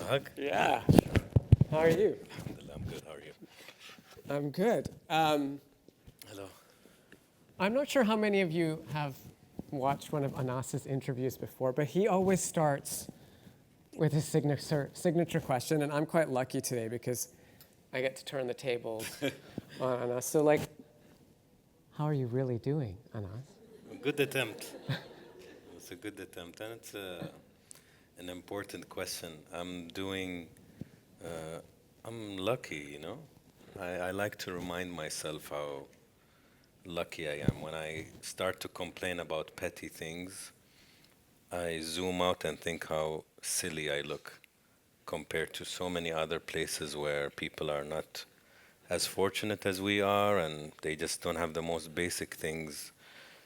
hug? Yeah. How are you? Alhamdulillah, I'm good. How are you? I'm good. Hello. I'm not sure how many of you have watched one of Anas's interviews before, but he always starts with his signature question, and I'm quite lucky today because I get to turn the tables on Anas. So, how are you really doing, Anas? Good attempt. It's a good attempt, and it's an important question. I'm lucky. I like to remind myself how lucky I am. When I start to complain about petty things, I zoom out and think how silly I look compared to so many other places where people are not as fortunate as we are, and they just don't have the most basic things,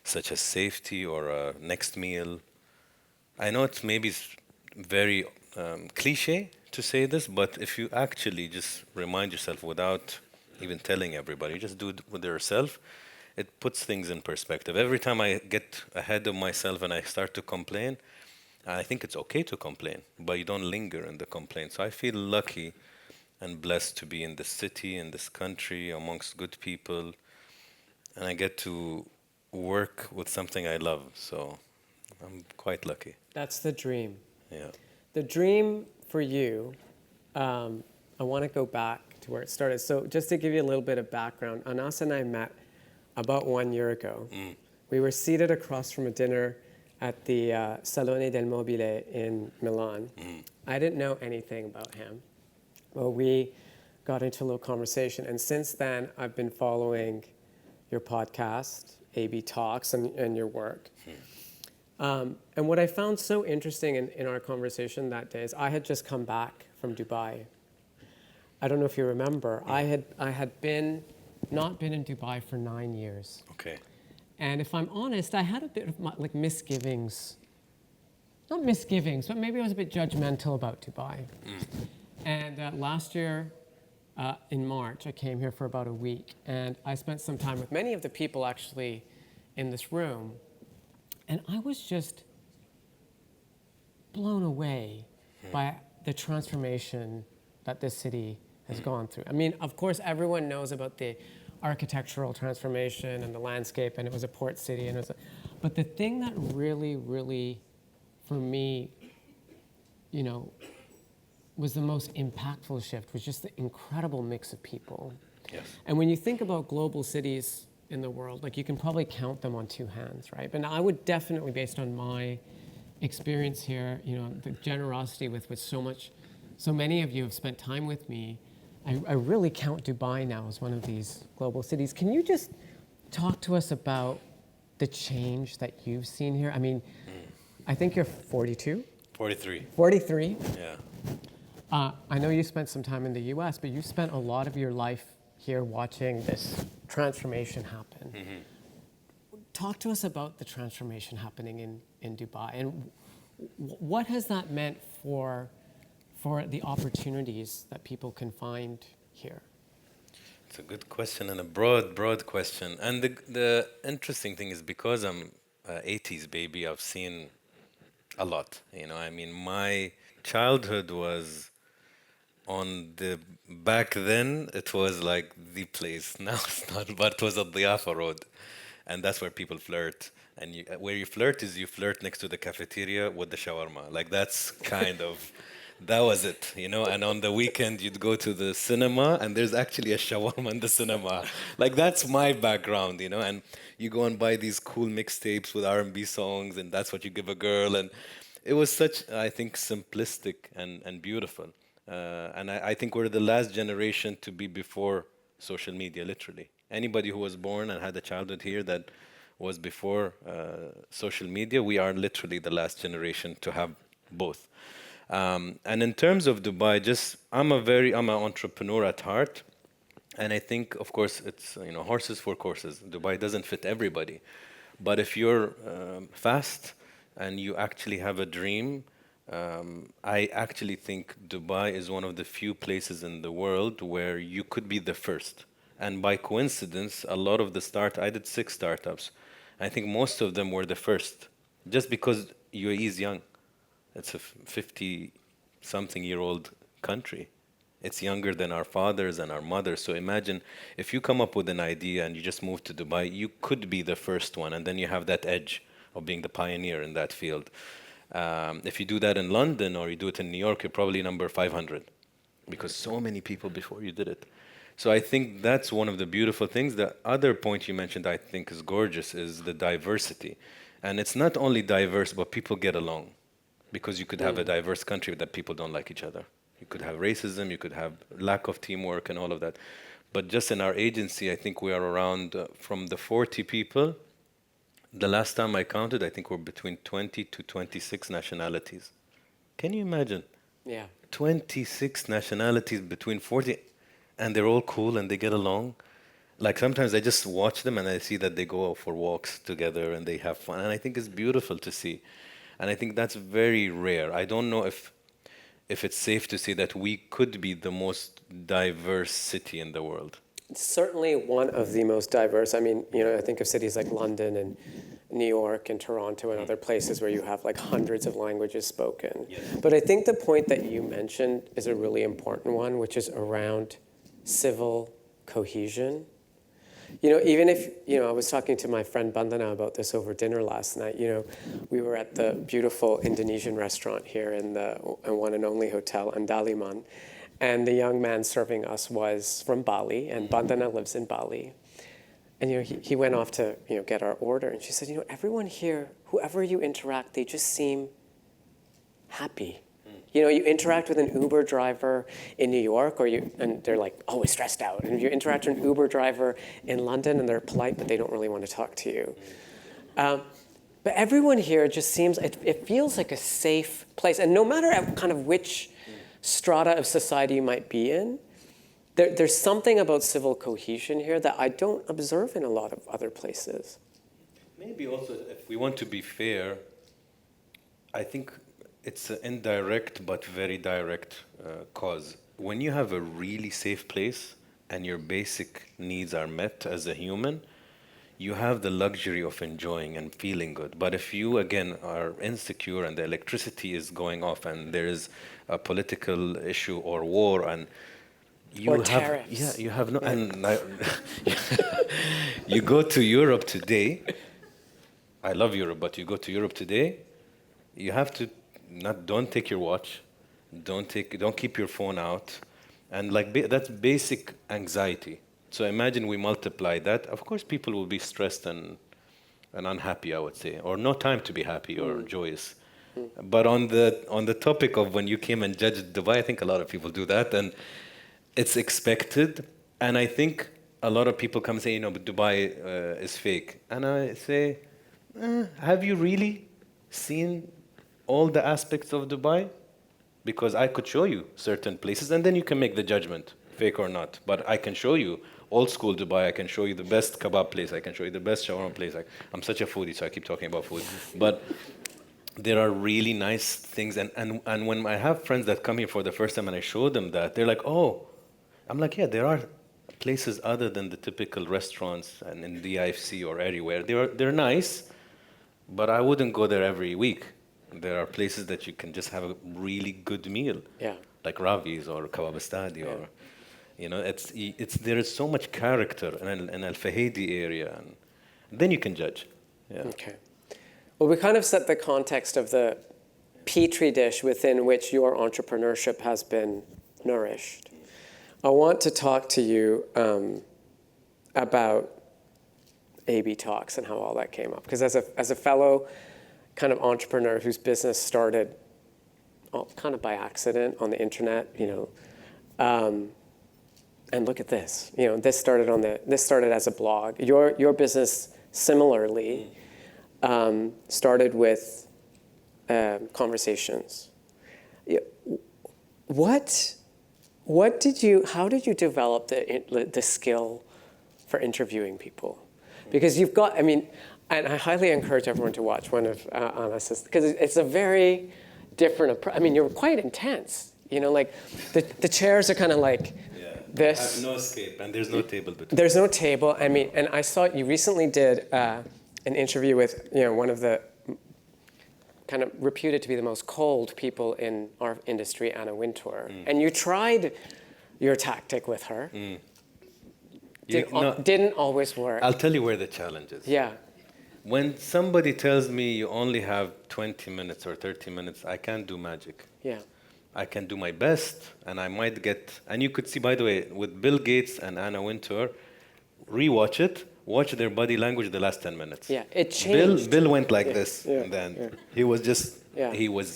such as safety or a next meal. I know it's maybe very cliche to say this, but if you actually just remind yourself without even telling everybody, just do it with yourself, it puts things in perspective. Every time I get ahead of myself and I start to complain, I think it's okay to complain, but you don't linger in the complaint. So I feel lucky and blessed to be in this city, in this country, amongst good people, and I get to work with something I love. So I'm quite lucky. That's the dream. Yeah. The dream for you, I want to go back to where it started. So, just to give you a little bit of background, Anas and I met about 1 year ago. We were seated across from a dinner at the Salone del Mobile in Milan. I didn't know anything about him. Well, we got into a little conversation, and since then, I've been following your podcast, AB Talks, and your work. And what I found so interesting in our conversation that day is I had just come back from Dubai. I don't know if you remember. I had not been in Dubai for 9 years. Okay. And if I'm honest, I had a bit of misgivings. Not misgivings, but maybe I was a bit judgmental about Dubai. And last year, in March, I came here for about a week, and I spent some time with many of the people actually in this room, and I was just blown away by the transformation that this city has gone through. I mean, of course, everyone knows about the architectural transformation and the landscape, and it was a port city, but the thing that really, really, for me, was the most impactful shift was just the incredible mix of people. Yes. And when you think about global cities in the world, you can probably count them on two hands, right? But I would definitely, based on my experience here, the generosity with which so many of you have spent time with me, I really count Dubai now as one of these global cities. Can you just talk to us about the change that you've seen here? I mean, I think you're 42? 43. 43? Yeah. I know you spent some time in the US, but you spent a lot of your life here watching this transformation happen. Talk to us about the transformation happening in Dubai, and what has that meant for the opportunities that people can find here? It's a good question and a broad question. And the interesting thing is because I'm 80s baby, I've seen a lot. I mean, my childhood was on the back then it was like the place. Now it's not, but it was at Diafa Road, and that's where people flirt. And where you flirt is you flirt next to the cafeteria with the shawarma. Like that's kind of that was it. And on the weekend you'd go to the cinema, and there's actually a shawarma in the cinema. Like that's my background. And you go and buy these cool mixtapes with R&B songs, and that's what you give a girl. And it was such, I think, simplistic and beautiful. And I think we're the last generation to be before social media, literally. Anybody who was born and had a childhood here that was before social media, we are literally the last generation to have both. And in terms of Dubai, I'm an entrepreneur at heart. And I think, of course, it's, horses for courses. Dubai doesn't fit everybody. But if you're fast and you actually have a dream, I actually think Dubai is one of the few places in the world where you could be the first. And by coincidence, a lot of I did 6 startups. I think most of them were the first, just because UAE is young. It's a 50 something-year-old country. It's younger than our fathers and our mothers. So imagine if you come up with an idea and you just move to Dubai, you could be the first one, and then you have that edge of being the pioneer in that field. If you do that in London or you do it in New York, you're probably number 500 because so many people before you did it. So I think that's one of the beautiful things. The other point you mentioned I think is gorgeous is the diversity. And it's not only diverse, but people get along because you could have a diverse country that people don't like each other. You could have racism, you could have lack of teamwork and all of that. But just in our agency, I think we are around from the 40 people. The last time I counted, I think we're between 20 to 26 nationalities. Can you imagine? Yeah. 26 nationalities between 40, and they're all cool and they get along. Like sometimes I just watch them and I see that they go for walks together and they have fun. And I think it's beautiful to see. And I think that's very rare. I don't know if it's safe to say that we could be the most diverse city in the world. It's certainly one of the most diverse. I mean, I think of cities like London and New York and Toronto and other places where you have like hundreds of languages spoken. Yes. But I think the point that you mentioned is a really important one, which is around civil cohesion. Even if, I was talking to my friend Bandana about this over dinner last night. We were at the beautiful Indonesian restaurant here in the one and only hotel, Andaliman. And the young man serving us was from Bali, and Bandana lives in Bali. And he went off to get our order, and she said, everyone here, whoever you interact, they just seem happy. You interact with an Uber driver in New York, and they're like always stressed out. And if you interact with an Uber driver in London, and they're polite, but they don't really want to talk to you. But everyone here just seems, it feels like a safe place. And no matter kind of which strata of society you might be in, there's something about civil cohesion here that I don't observe in a lot of other places. Maybe also, if we want to be fair, I think it's an indirect but very direct cause. When you have a really safe place and your basic needs are met as a human, you have the luxury of enjoying and feeling good. But if you, again, are insecure and the electricity is going off and there is a political issue or war and you or have tariffs. you have no and you go to Europe today. I love Europe, but you go to Europe today, you have to don't take your watch, don't keep your phone out, and that's basic anxiety. So imagine we multiply that. Of course, people will be stressed and unhappy, I would say, or no time to be happy or joyous. But on the topic of when you came and judged Dubai, I think a lot of people do that, and it's expected. And I think a lot of people come and say, but Dubai is fake. And I say, have you really seen all the aspects of Dubai? Because I could show you certain places, and then you can make the judgment, fake or not. But I can show you old school Dubai. I can show you the best kebab place. I can show you the best shawarma place. I'm such a foodie, so I keep talking about food. But there are really nice things. And when I have friends that come here for the first time and I show them that, they're like, oh. I'm like, yeah, there are places other than the typical restaurants and in the IFC or everywhere. They're nice, but I wouldn't go there every week. There are places that you can just have a really good meal, like Ravi's or Kebabistadi, or there is so much character in Al Fahedi area, and then you can judge. Yeah. Okay. Well, we kind of set the context of the petri dish within which your entrepreneurship has been nourished. I want to talk to you about A/B talks and how all that came up, because as a fellow kind of entrepreneur whose business started kind of by accident on the internet, and look at this, this started as a blog. Your business similarly started with conversations. How did you develop the skill for interviewing people? Because you've got, and I highly encourage everyone to watch one of Anas's, because it's a very different approach. You're quite intense. Like the chairs are kind of like this. I have no escape, and there's no table between. There's no table. And I saw you recently did an interview with one of the kind of reputed to be the most cold people in our industry, Anna Wintour. And you tried your tactic with her. Didn't always work. I'll tell you where the challenge is. Yeah. When somebody tells me you only have 20 minutes or 30 minutes, I can't do magic. Yeah. I can do my best, and I might get. And you could see, by the way, with Bill Gates and Anna Wintour, rewatch it, watch their body language the last 10 minutes. Yeah, it changed. Bill went like this, yeah, and then yeah. he was just, Yeah. he was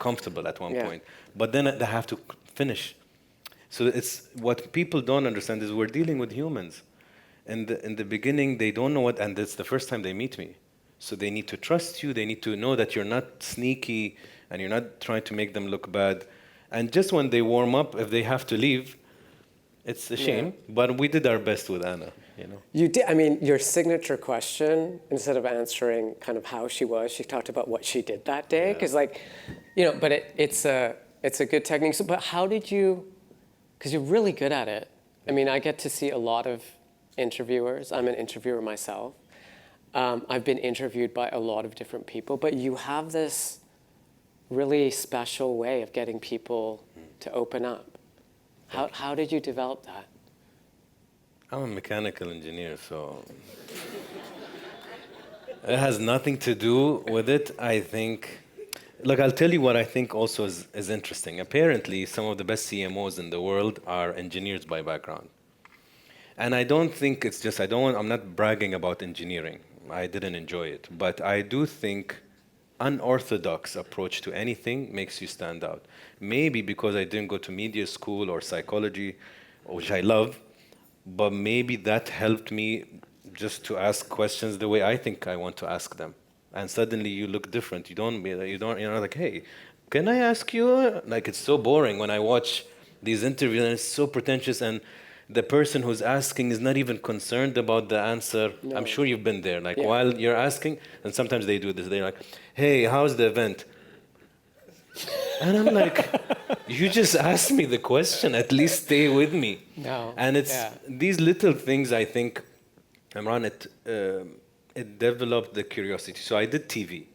comfortable at one Yeah. point. But then they have to finish. So it's what people don't understand is we're dealing with humans. In the beginning, they don't know what, and it's the first time they meet me. So they need to trust you. They need to know that you're not sneaky and you're not trying to make them look bad. And just when they warm up, if they have to leave, it's a shame. But we did our best with Anna, you know. You did. I mean, your signature question, instead of answering kind of how she was, she talked about what she did that day. Because, like, you know, but it's a good technique. So, but how did you? Because you're really good at it. I mean, I get to see a lot of interviewers. I'm an interviewer myself. I've been interviewed by a lot of different people, but you have this really special way of getting people to open up. How did you develop that? I'm a mechanical engineer, so it has nothing to do with it. I think, look, I'll tell you what I think also is interesting. Apparently, some of the best CMOs in the world are engineers by background. And I don't think it's just, I'm not bragging about engineering. I didn't enjoy it. But I do think unorthodox approach to anything makes you stand out. Maybe because I didn't go to media school or psychology, which I love, but maybe that helped me just to ask questions the way I think I want to ask them. And suddenly you look different. You're not like, hey, can I ask you? Like, it's so boring when I watch these interviews and it's so pretentious and the person who's asking is not even concerned about the answer. No. I'm sure you've been there. Like, while you're asking, and sometimes they do this, they're like, hey, how's the event? And I'm like, you just asked me the question, at least stay with me. No. And it's these little things, I think, Imran, it developed the curiosity. So I did TV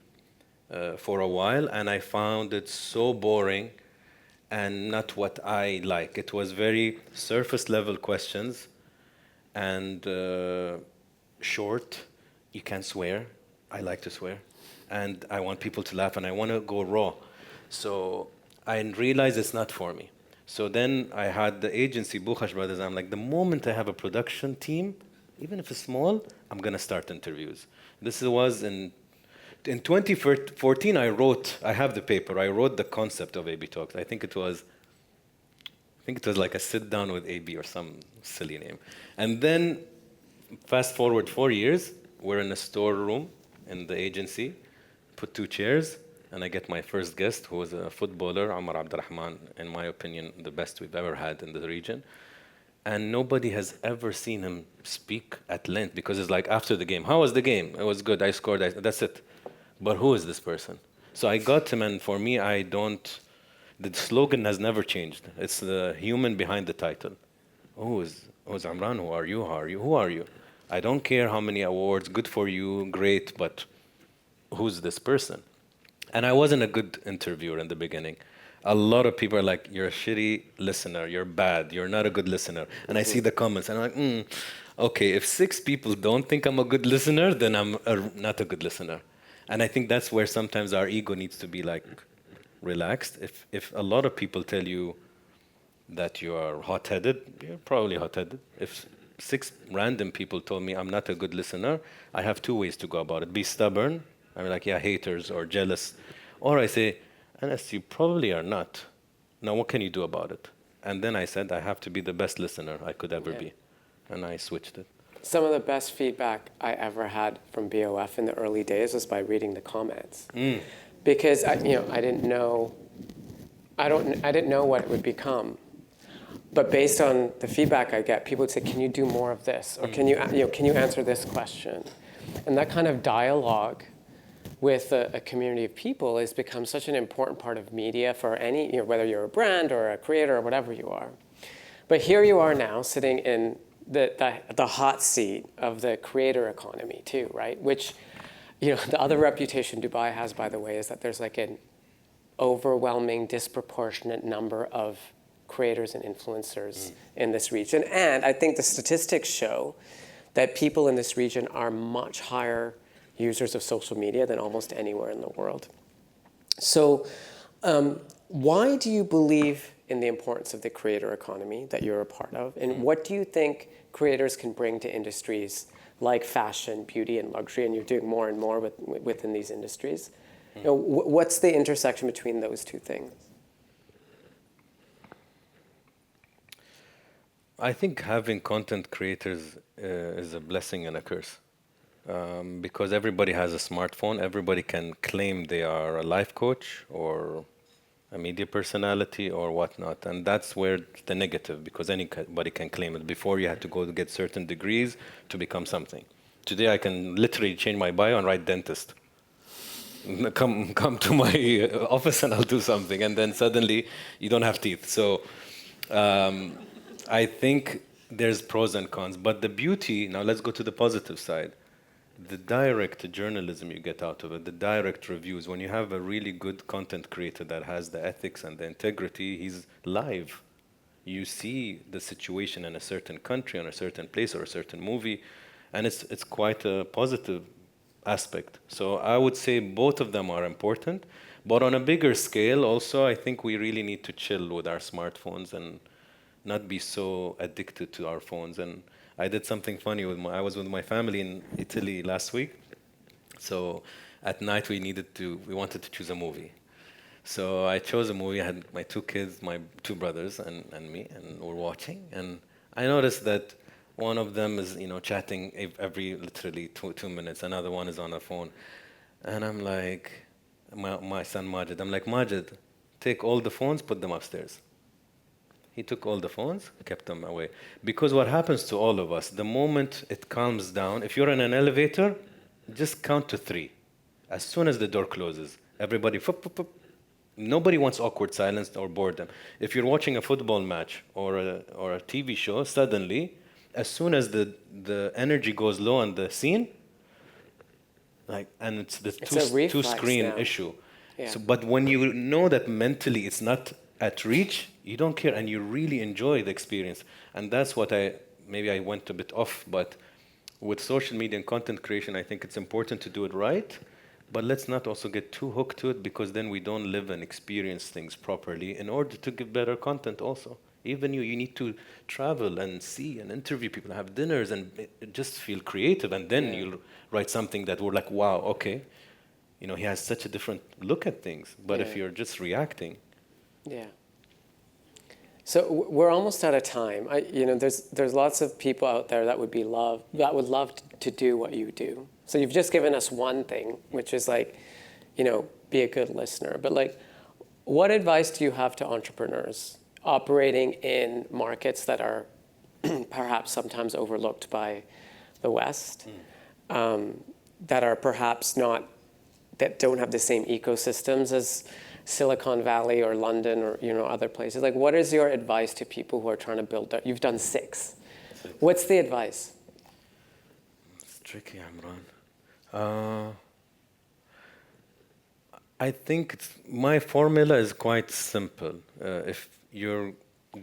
for a while, and I found it so boring and not what I like. It was very surface level questions and short. You can't swear. I like to swear. And I want people to laugh and I want to go raw. So I realized it's not for me. So then I had the agency, Bukhash Brothers. I'm like, the moment I have a production team, even if it's small, I'm going to start interviews. This was in 2014, I have the paper, I wrote the concept of AB Talks. I think it was like a sit down with AB or some silly name. And then fast forward 4 years, we're in a storeroom in the agency, put 2 chairs, and I get my first guest, who was a footballer, Omar Abdurrahman, in my opinion, the best we've ever had in the region. And nobody has ever seen him speak at length because it's like after the game, how was the game? It was good, I scored, that's it. But who is this person? So I got him, and for me, the slogan has never changed. It's the human behind the title. Who's Amran? Who are you? Who are you? I don't care how many awards, good for you, great, but who's this person? And I wasn't a good interviewer in the beginning. A lot of people are like, you're a shitty listener, you're bad, you're not a good listener. And I see the comments, and I'm like, okay, if 6 people don't think I'm a good listener, then I'm not a good listener. And I think that's where sometimes our ego needs to be like relaxed. If a lot of people tell you that you are hot-headed, you're probably hot-headed. If 6 random people told me I'm not a good listener, I have 2 ways to go about it. Be stubborn, I'm like, yeah, haters or jealous. Or I say, Anas, you probably are not. Now what can you do about it? And then I said, I have to be the best listener I could ever be. And I switched it. Some of the best feedback I ever had from BoF in the early days was by reading the comments, because I didn't know what it would become, but based on the feedback I get, people would say, "Can you do more of this?" or "Can you answer this question?" And that kind of dialogue with a community of people has become such an important part of media for any, whether you're a brand or a creator or whatever you are. But here you are now, sitting in the hot seat of the creator economy too, right? Which the other reputation Dubai has, by the way, is that there's like an overwhelming, disproportionate number of creators and influencers in this region. And I think the statistics show that people in this region are much higher users of social media than almost anywhere in the world. So why do you believe in the importance of the creator economy that you're a part of? And what do you think creators can bring to industries like fashion, beauty, and luxury? And you're doing more and more within these industries. What's the intersection between those two things? I think having content creators is a blessing and a curse. Because everybody has a smartphone, everybody can claim they are a life coach or a media personality or whatnot. And that's where the negative, because anybody can claim it. Before, you had to go to get certain degrees to become something. Today, I can literally change my bio and write dentist. Come to my office and I'll do something. And then suddenly, you don't have teeth. So I think there's pros and cons. But the beauty, now let's go to the positive side. The direct journalism you get out of it, the direct reviews, when you have a really good content creator that has the ethics and the integrity, he's live. You see the situation in a certain country, on a certain place, or a certain movie, and it's quite a positive aspect. So I would say both of them are important, but on a bigger scale also, I think we really need to chill with our smartphones and not be so addicted to our phones. And I did something funny I was with my family in Italy last week. So at night we wanted to choose a movie. So I chose a movie. I had my two kids, my two brothers, and me, and we're watching. And I noticed that one of them is, chatting every literally 2 minutes. Another one is on a phone. And I'm like, my son Majid, I'm like, Majid, take all the phones, put them upstairs. He took all the phones, kept them away. Because what happens to all of us, the moment it calms down, if you're in an elevator, just count to 3. As soon as the door closes, everybody, nobody wants awkward silence or boredom. If you're watching a football match or a TV show, suddenly, as soon as the energy goes low on the scene, and it's the two-screen issue. Yeah. So, but when you know that mentally it's not at reach, you don't care and you really enjoy the experience. And that's what maybe I went a bit off, but with social media and content creation, I think it's important to do it right, but let's not also get too hooked to it, because then we don't live and experience things properly in order to give better content also. Even you need to travel and see and interview people, have dinners, and just feel creative, and then you'll write something that we're like, wow, okay, he has such a different look at things. But if you're just reacting. Yeah. So we're almost out of time. There's lots of people out there that would love to do what you do. So you've just given us one thing, which is be a good listener. But what advice do you have to entrepreneurs operating in markets that are perhaps sometimes overlooked by the West, that are perhaps that don't have the same ecosystems as Silicon Valley or London or other places? What is your advice to people who are trying to build that? You've done 6. What's the advice? It's tricky, Amran. I think my formula is quite simple. If you're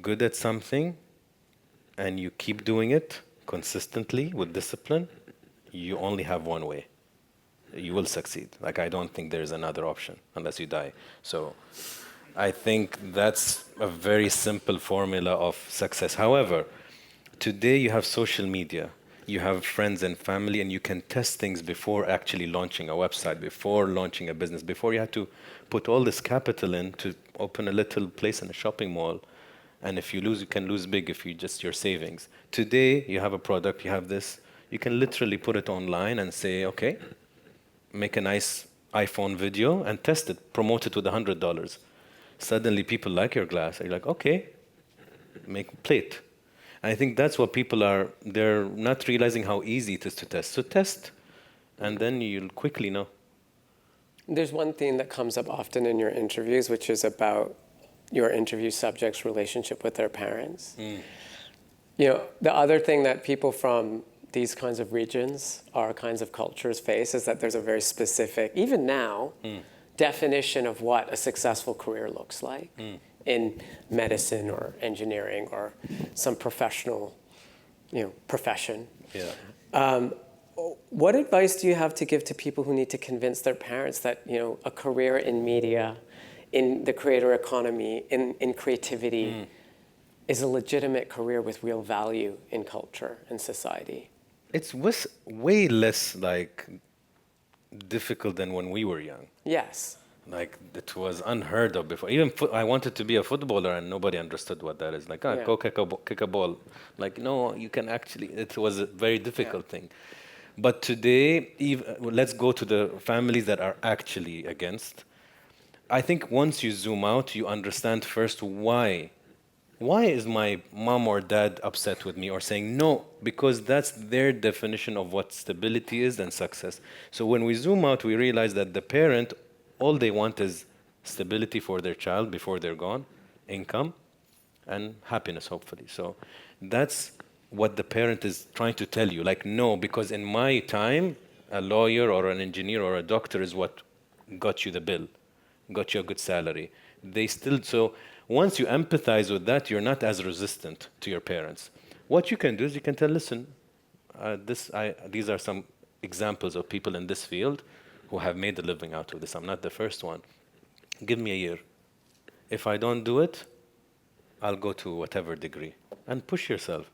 good at something and you keep doing it consistently with discipline, you only have one way. You will succeed. I don't think there's another option unless you die. So I think that's a very simple formula of success. However, today you have social media, you have friends and family, and you can test things before actually launching a website, before launching a business, before you have to put all this capital in to open a little place in a shopping mall. And if you lose, you can lose big if you just your savings. Today, you have a product, you have this, you can literally put it online and say, okay, make a nice iPhone video and test it, promote it with $100. Suddenly people like your glass. You're like, okay, make a plate. And I think that's what they're not realizing how easy it is to test. So test, and then you'll quickly know. There's one theme that comes up often in your interviews, which is about your interview subject's relationship with their parents. The other thing that people from these kinds of regions, our kinds of cultures face is that there's a very specific, even now, definition of what a successful career looks like in medicine or engineering or some professional, profession. Yeah. What advice do you have to give to people who need to convince their parents that, a career in media, in the creator economy, in creativity, is a legitimate career with real value in culture and society? It's way less difficult than when we were young. Yes. Like it was unheard of before. Even I wanted to be a footballer and nobody understood what that is. Like, Yeah. go kick a ball. Like, no, you can actually. It was a very difficult thing. But today, let's go to the families that are actually against. I think once you zoom out, you understand first why. Why is my mom or dad upset with me or saying no? Because that's their definition of what stability is and success. So when we zoom out, we realize that the parent, all they want is stability for their child before they're gone, income, and happiness, hopefully. So that's what the parent is trying to tell you. Like, no, because in my time, a lawyer or an engineer or a doctor is what got you the bill, got you a good salary. So once you empathize with that, you're not as resistant to your parents. What you can do is you can tell, listen, these are some examples of people in this field who have made a living out of this. I'm not the first one. Give me a year. If I don't do it, I'll go to whatever degree. And push yourself.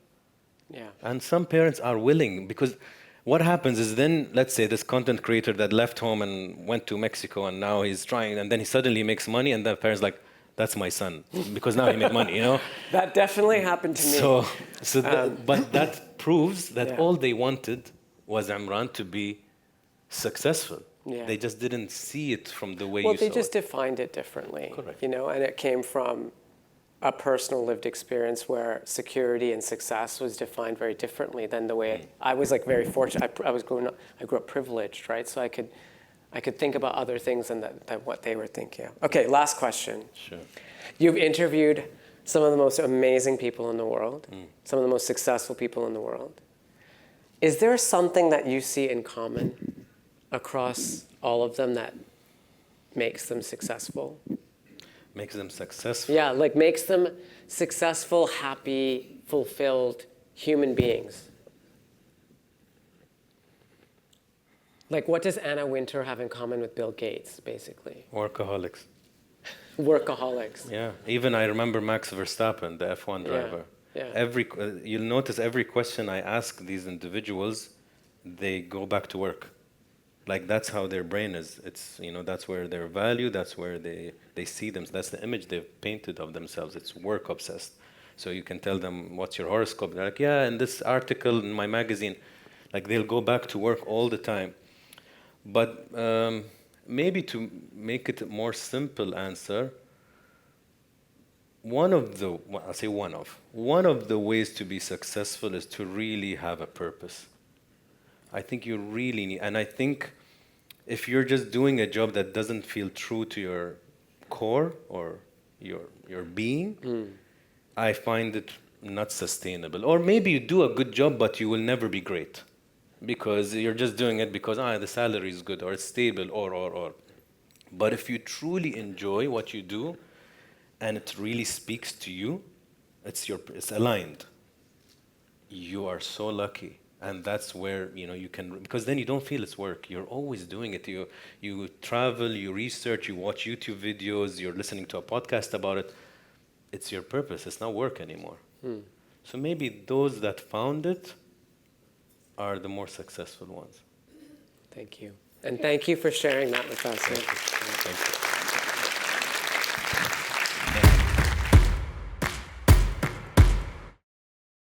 Yeah. And some parents are willing, because what happens is then, let's say this content creator that left home and went to Mexico and now he's trying, and then he suddenly makes money, and the parents like, that's my son, because now he made money, That definitely happened to me. But that proves that Yeah. all they wanted was Imran to be successful. Yeah. They just didn't see it from the way Well, you they saw just it. defined it differently. Correct. And it came from a personal lived experience where security and success was defined very differently than the way I was very fortunate. I grew up privileged, right? So I could think about other things than what they were thinking. Okay, last question. Sure. You've interviewed some of the most amazing people in the world, some of the most successful people in the world. Is there something that you see in common across all of them that makes them successful? Makes them successful. Yeah, makes them successful, happy, fulfilled human beings. What does Anna Wintour have in common with Bill Gates, basically? Workaholics. Workaholics. Yeah. Even I remember Max Verstappen, the F1 driver. Yeah. You'll notice every question I ask these individuals, they go back to work. That's how their brain is. It's, that's where their value, that's where they see them. That's the image they've painted of themselves. It's work obsessed. So you can tell them, what's your horoscope? They're like, yeah, in this article in my magazine. They'll go back to work all the time. But maybe to make it a more simple answer, one of the ways to be successful is to really have a purpose. I think you really need, and I think if you're just doing a job that doesn't feel true to your core or your being, I find it not sustainable. Or maybe you do a good job, but you will never be great because you're just doing it because the salary is good or it's stable or. But if you truly enjoy what you do and it really speaks to you, it's aligned. You are so lucky. And that's where you can, because then you don't feel it's work. You're always doing it. You travel, you research, you watch YouTube videos, you're listening to a podcast about it. It's your purpose. It's not work anymore. So maybe those that found it are the more successful ones. Thank you. And thank you for sharing that with us. Thank you.